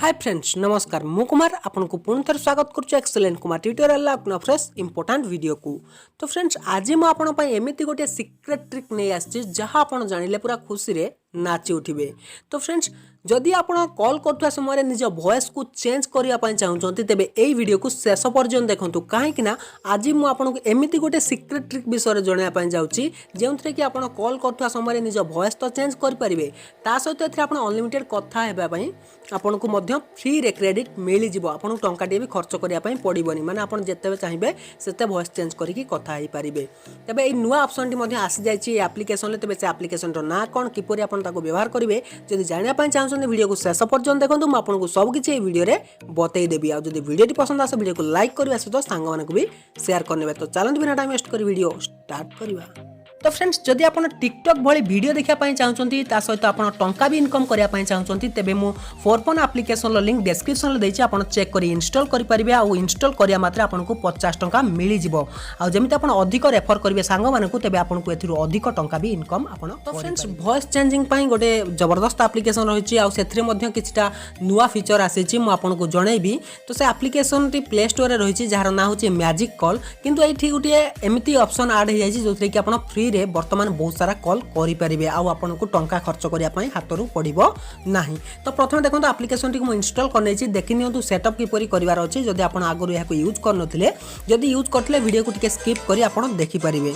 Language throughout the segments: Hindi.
हाय फ्रेंड्स नमस्कार मु कुमार आपको पुणी थे स्वागत करुच्चे एक्सेलेंट कुमार ट्यूटोरियल अपना फ्रेश इंपोर्टाट वीडियो को। तो फ्रेंड्स आज मुझे एमती गोटे सिक्रेट ट्रिक नहीं आसी जहाँ आप जानिले पूरा खुशी रे नाची उठे। तो फ्रेंड्स जदि आप कॉल कर समय निज वॉइस को चेंज करने चाहते तेज यही वीडियो को शेष पर्यटन देखूँ कहीं आज मुझे एमती गोटे सिक्रेट ट्रिक विषय जनवाई जाऊँगी जो कि आप कॉल कर समय निज वॉइस तो चेंज करेंगे ता सहित आप अनलिमिटेड कथा होगापी आपन को फ्री रे क्रेडिट मिल जाव आपको टंकाटे भी खर्च करने पड़ोनी माने आप जिते चाहिए से वॉइस चेंज करके कथा हो पारे। तेज ये नुआ ऑप्शन आसी जाइए एप्लिकेशन तेज से एप्लिकेशन ना कौन किपर आप व्यवहार करेंगे जब जानापी चाहते वीडियो को शेष पर्यटन देखो मुझे सबकि वीडियो में बतईदेवी आज वीडियो भिडी आसे वीडियो को लाइक करने सहित सांग भी शेयर करने। तो चलते बिना टाइम वेस्ट कर वीडियो स्टार्ट करवा। तो फ्रेंड्स जदि आप टिकटॉक भली वीडियो देखा चाहते सहित आप टंका भी इनकम करने चाहते तेज मु फोरफोन एप्लिकेशन लिंक डिस्क्रिप्शन में देती आप चेक कर इंस्टॉल करेंगे और इंस्टॉल करा मात्र आपको 50 टंका मिल जाव आमती आप अधिक रेफर करेंगे सांग मानक तेज आपको ए अधिक टंका भी इनकम आप। तो फ्रेंड्स वॉइस चेंजिंग गोटे जबरदस्त एप्लिकेशन रही है किछटा नुआ फीचर आसी आपको जनइबी। तो से एप्लिकेशन टी प्ले स्टोर में रही जार ना हूँ मैजिक कॉल किंतु ये गोटे एमती ऑप्शन ऐड हो जाए जो कि आप फ्री रे वर्तमान बहुत सारा कॉल करेंगे आपको टंका खर्च करने हाथ पड़ो ना। तो प्रथम देखो एप्लिकेशन टी इंस्टॉल करने देखी नि सेटअप किपरि करार अच्छे जब आप आगुरी यहाँ यूज करनथिले जदि यूज करते वीडियो को टिके स्किप करी आप देखिपारे।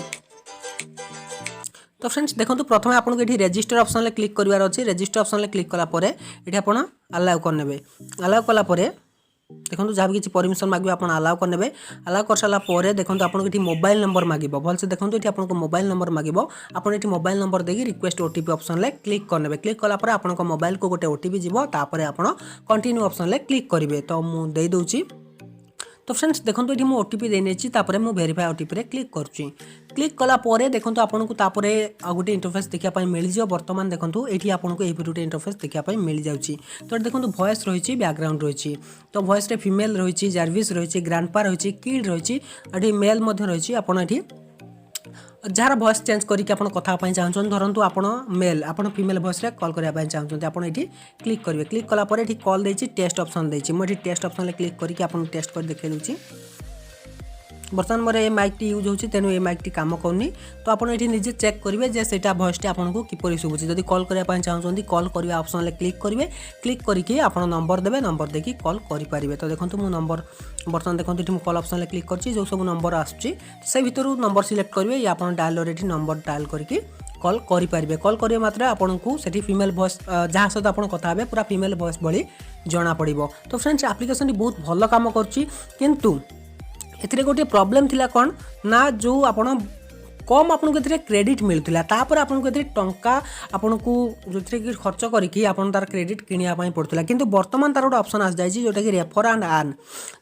तो फ्रेंड्स देखो प्रथम आपको ये रजिस्टर ऑप्शन में क्लिक करार अच्छे रजिस्टर ऑप्शन में क्लिक कलापर ये आप अलाउ करने अलाउ कलापर देखो जहाँ भी किसी परमिशन मांगे आप अलाउ करने अलाउ कर सारापर देखो आपको ये मोबाइल नंबर मांगे भलसे देखो ये आपको मोबाइल नंबर मांगे आपड़ ये मोबाइल नंबर देकी रिक्वेस्ट ओटीपी ऑप्शन में क्लिक करने क्लिक कलापर आपको मोबाइल को गोटे ओटीपी जीव तापर आप कंटिन्यू ऑप्शन में क्लिक करेंगे। तो मुझे देदे। तो फ्रेंड्स देखो ये मुझे ओटीपी देने मुझे वेरीफाई ओटीपी रे क्लिक करुँची क्लिक कलापर देखो आपको गोटे इंटरफेस देखापी मिल जाए बर्तमान देखो ये आपको ये गोटे इंटरफेस देखापी मिल जाऊँगी। तो देखो वॉइस रही बैकग्राउंड रही तो वॉइस रे फीमेल रही जार्विस रही ग्रांडपा रही किड रही मेल रही आपड़ ये जार वॉइस चेंज करके आप कथा चाहते धरतु आप मेल आप फीमेल वॉइस रे कॉल करने चाहते आप ये क्लिक करेंगे क्लिक कलापर ये कॉल देती टेस्ट ऑप्शन देती मुझे टेस्ट ऑप्शन में क्लिक करके आप टेस्ट कर देखे दूसरी बर्तमान मोर ये माइक टी यूज होती तेणु ये माइक टी काम करनी। तो आप ये निजे चेक करेंगे जे से वॉइस आपको किपर शुभुची जब कॉल करने चाहते कॉल करने ऑप्शन में क्लिक करेंगे क्लिक करके आप नंबर देवे नंबर देखिए कॉल करेंगे। तो देखो मो नंबर बर्तमान देखो ये कॉल ऑप्शन में क्लिक कर जो सब नंबर आसूँ से भितर नंबर सिलेक्ट करेंगे या आप डायल ये नंबर डायल करके कॉल करेंगे कॉल करने मात्र आपको से फीमेल वॉइस जहाँ सहित आप कथा हे पूरा फीमेल वॉइस भली जना पड़ो। तो फ्रेंड्स एप्लिकेशन बहुत भल काम किंतु एथिरे गोटे प्रॉब्लम थिला कौन ना जो आपण कम आपको ए क्रेडिट मिलूला तापर आपको ए टंका आपन को जो खर्च करके आपन तार क्रेडिट किनिया पड़ता किंतु वर्तमान तार गोटे ऑप्शन आस जाइए जोटा कि रेफर एंड आर्न।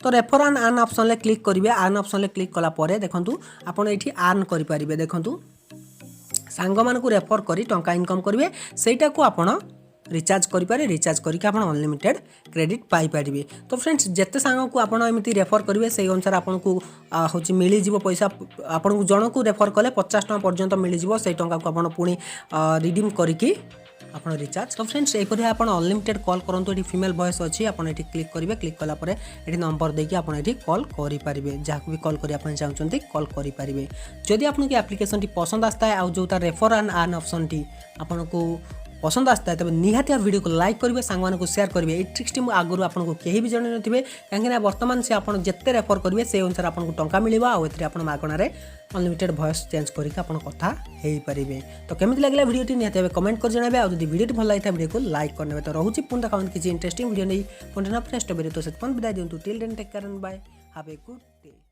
तो रेफर एंड आर्न ऑप्शन में क्लिक करेंगे आर्न ऑप्शन में क्लिक कलापर देखूँ आपड़ ये आर्न करेंगे देखूँ सांग मान को रेफर कर टंका इनकम करेंगे सेटा को आपण रिचार्ज करेंगे रिचार्ज करके आप अनलिमिटेड क्रेडिट पाइपर। तो फ्रेंड्स जिते सांग को आपड़ एमती रेफर करेंगे से अनुसार आपको हूँ मिल जाव पैसा आपको जन को रेफर कले 50 टका पर्यंत मिल जाव से टंका को आप पुणी रिडीम करके आप रिचार्ज। तो फ्रेंड्स यहपर आप अनलिमिटेड कॉल करूँ ये फीमेल वॉइस अच्छी आप क्लिक करेंगे क्लिक कलापर ये नंबर देकी आप कॉल करेंगे जहाँ भी कॉल करने चाहते कॉल करेंगे। जदि आपको एप्लिकेशन टी पसंद आता है आउ जो refer and earn option T आपको पसंद आता है तब निहाती आप वीडियो को लाइक करेंगे सांग को शेयर करेंगे। ये ट्रिक्स टी आगुरी आपको कहीं भी जान थे कहीं बर्तमान से आप जिते रेफर करेंगे से अनुसार आपको टंका मिल आगणार अनलिमिटेड वॉइस चेंज करके आप कथा हो पारे। तो केमी लगे वीडियो निहाती कमेंट कर जनाबे और वीडियो भल लगी वीडियो को लाइक करने। तो रोचे पुणी देखा किसी इंटरेस्टिंग वीडियो नहीं पुणी नेक्स्ट वीडियो तो से विदाय दिंतु till then take care and bye have a good day.